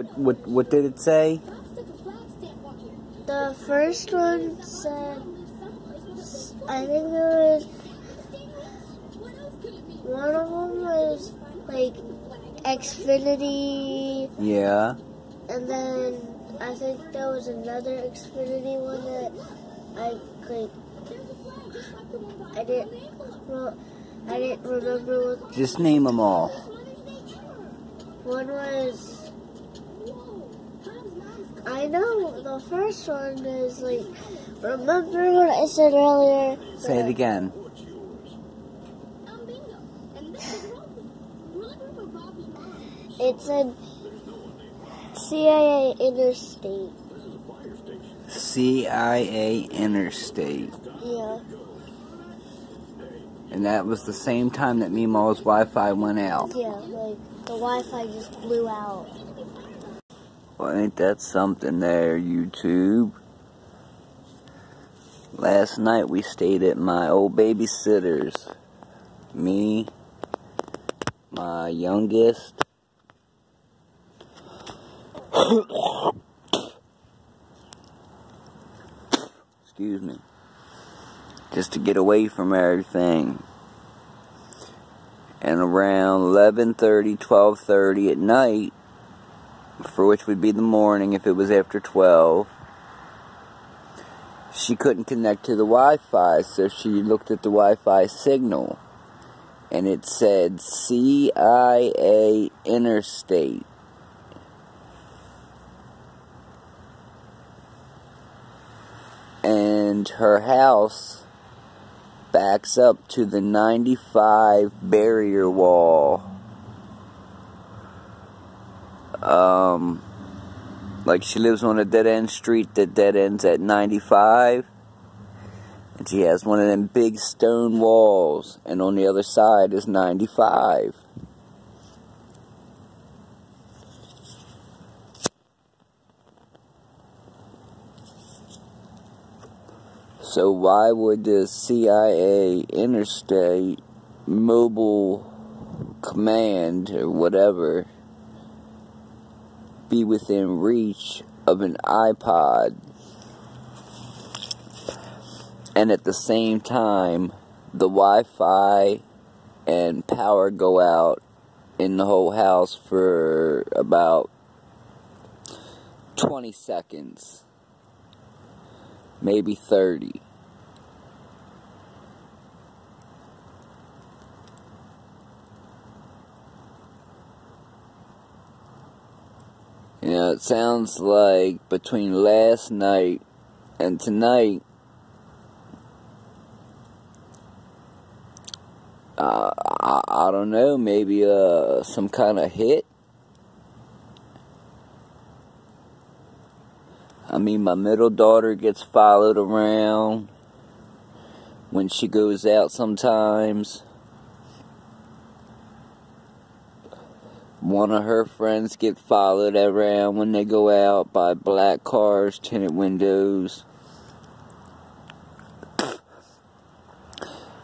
What did it say? The first one said, I think it was, one of them was like Xfinity. Yeah. And then I think there was another Xfinity one that I didn't remember what. Just name them all. One was, I know the first one is like, remember what I said earlier? Say it again. It said CIA Interstate. CIA Interstate. Yeah. And that was the same time that Meemaw's Wi-Fi went out. Yeah, like the Wi-Fi just blew out. Well, ain't that something there, YouTube? Last night we stayed at my old babysitter's. Me, my youngest, excuse me, just to get away from everything. And around 11:30, 12:30 at night, for which would be the morning if it was after 12, she couldn't connect to the Wi-Fi, so she looked at the Wi-Fi signal, and it said CIA Interstate. And her house backs up to the 95 barrier wall. Like she lives on a dead-end street that dead ends at 95. And she has one of them big stone walls. And on the other side is 95. So why would the CIA Interstate Mobile Command or whatever be within reach of an iPod, and at the same time the Wi-Fi and power go out in the whole house for about 20 seconds, maybe 30. You know, it sounds like between last night and tonight, I don't know, maybe some kind of hit. I mean, my middle daughter gets followed around when she goes out sometimes. One of her friends get followed around when they go out by black cars, tinted windows.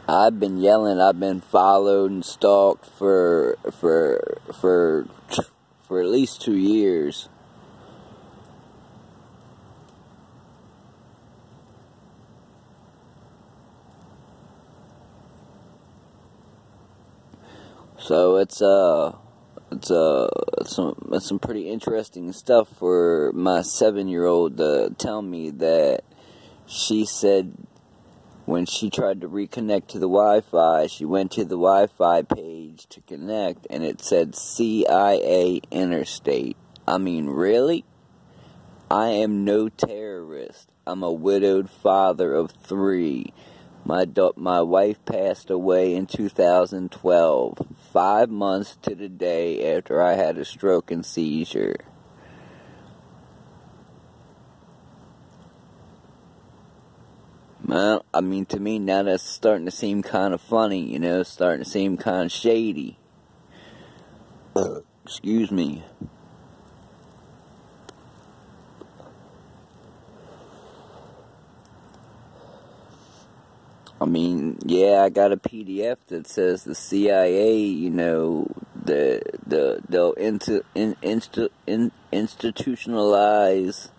I've been yelling, I've been followed and stalked for at least 2 years. So it's some pretty interesting stuff for my 7-year-old to tell me that she said when she tried to reconnect to the Wi-Fi, she went to the Wi-Fi page to connect, and it said CIA Interstate. I mean, really? I am no terrorist. I'm a widowed father of 3. My wife passed away in 2012, 5 months to the day after I had a stroke and seizure. Well, I mean, to me, now that's starting to seem kind of funny, you know, starting to seem kind of shady. Excuse me. I mean, yeah, I got a PDF that says the CIA, you know, They'll institutionalize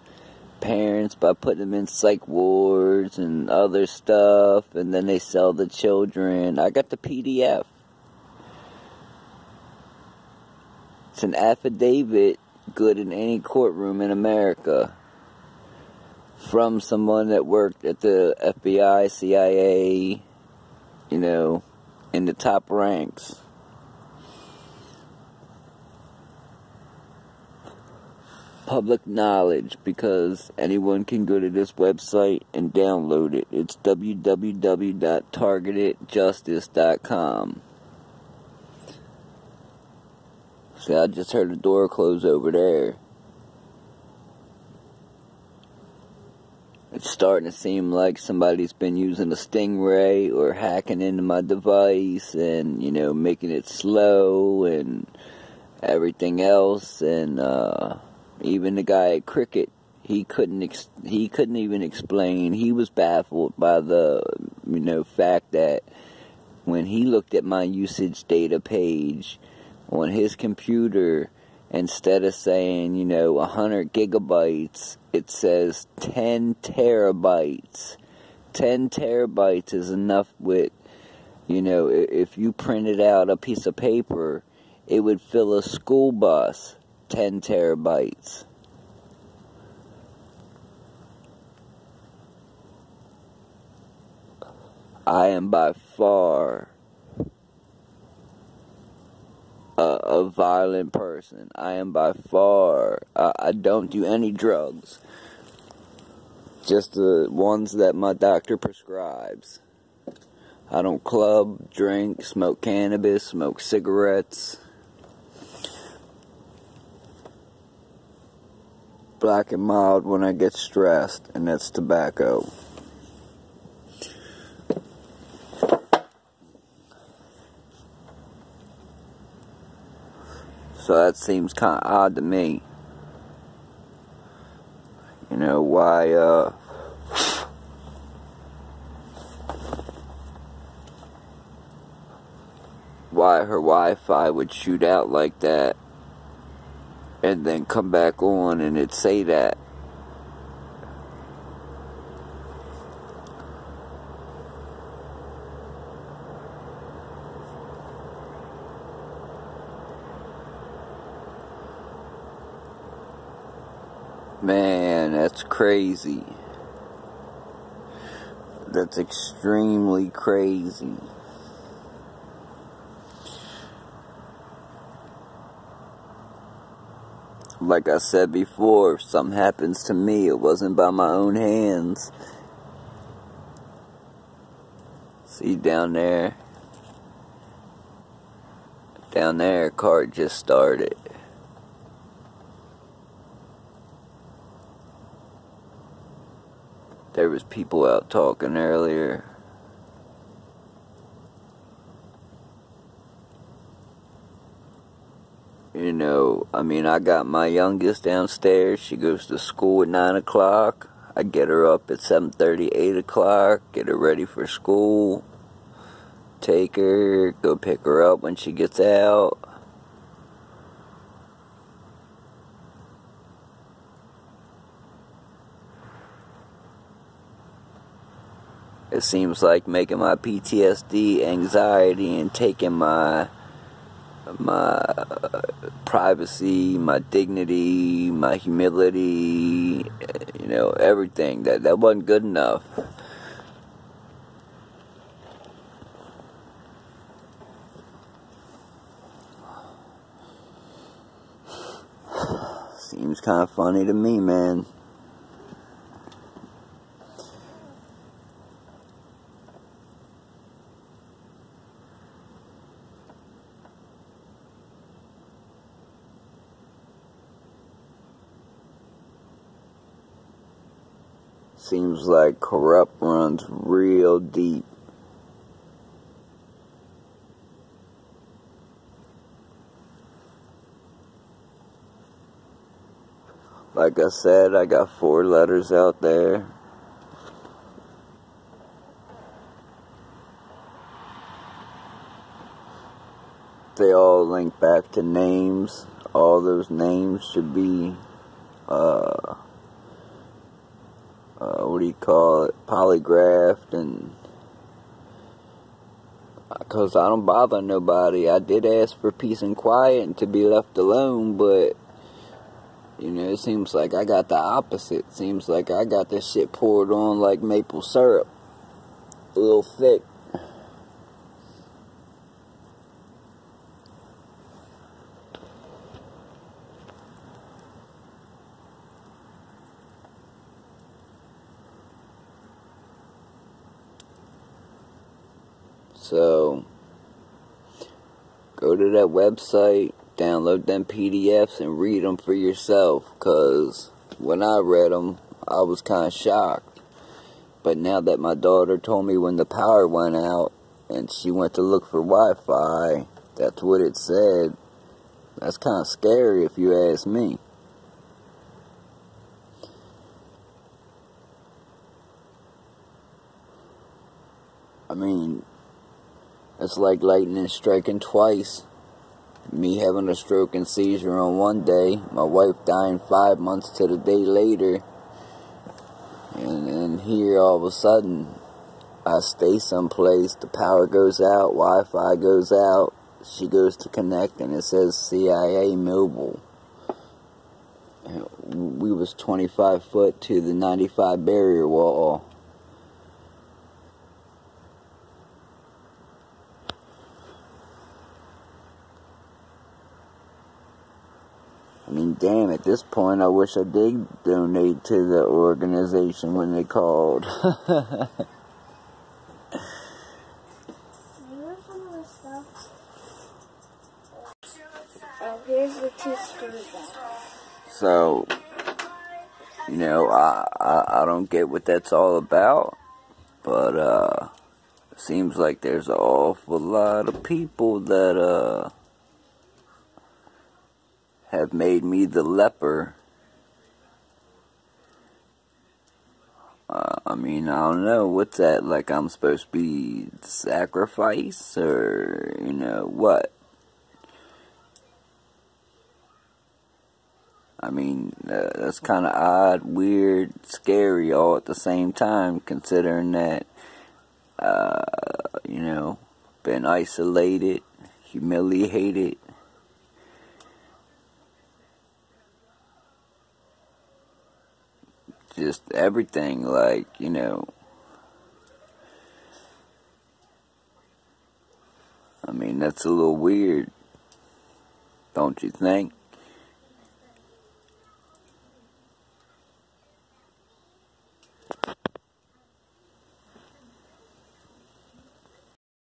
parents by putting them in psych wards and other stuff, and then they sell the children. I got the PDF. It's an affidavit good in any courtroom in America from someone that worked at the FBI, CIA, you know, in the top ranks. Public knowledge, because anyone can go to this website and download it. It's www.targetedjustice.com. See, I just heard a door close over there. It's starting to seem like somebody's been using a Stingray or hacking into my device and, you know, making it slow and everything else. And even the guy at Cricket, he couldn't even explain. He was baffled by the, you know, fact that when he looked at my usage data page on his computer, instead of saying, you know, 100 gigabytes, it says 10 terabytes. 10 terabytes is enough with, you know, if you printed out a piece of paper, it would fill a school bus. 10 terabytes. I am by far a violent person. I am by far, I don't do any drugs. Just the ones that my doctor prescribes. I don't club, drink, smoke cannabis, smoke cigarettes. Black and mild when I get stressed, and that's tobacco. So that seems kind of odd to me. You know, why her Wi-Fi would shoot out like that and then come back on and it'd say that. Man, that's crazy. That's extremely crazy. Like I said before, if something happens to me, it wasn't by my own hands. See down there? Down there, a car just started. There was people out talking earlier. You know, I mean, I got my youngest downstairs. She goes to school at 9 o'clock. I get her up at 7:30, 8 o'clock, get her ready for school, take her, go pick her up when she gets out. It seems like making my PTSD, anxiety, and taking my privacy, my dignity, my humility, you know, everything. That wasn't good enough. Seems kind of funny to me, man. Seems like corrupt runs real deep. Like I said, I got 4 letters out there. they all link back to names. All those names should be, what do you call it, polygraphed, and because I don't bother nobody. I did ask for peace and quiet and to be left alone, but, you know, it seems like I got the opposite. It seems like I got this shit poured on like maple syrup. A little thick. So, go to that website, download them PDFs, and read them for yourself. Because when I read them, I was kind of shocked. But now that my daughter told me when the power went out, and she went to look for Wi-Fi, that's what it said. That's kind of scary if you ask me. I mean, it's like lightning striking twice. Me having a stroke and seizure on one day, my wife dying 5 months to the day later, and here all of a sudden, I stay someplace, the power goes out, Wi-Fi goes out, she goes to connect, and it says CIA mobile. We was 25 foot to the 95 barrier wall. I mean, damn, at this point, I wish I did donate to the organization when they called. Oh, here's the 2 screws. So, you know, I don't get what that's all about, but, it seems like there's an awful lot of people that, have made me the leper. I mean, I don't know, what's that, like I'm supposed to be sacrifice, or, you know, what? I mean, that's kind of odd, weird, scary, all at the same time, considering that, you know, been isolated, humiliated, just everything, like, you know, I mean, that's a little weird, don't you think?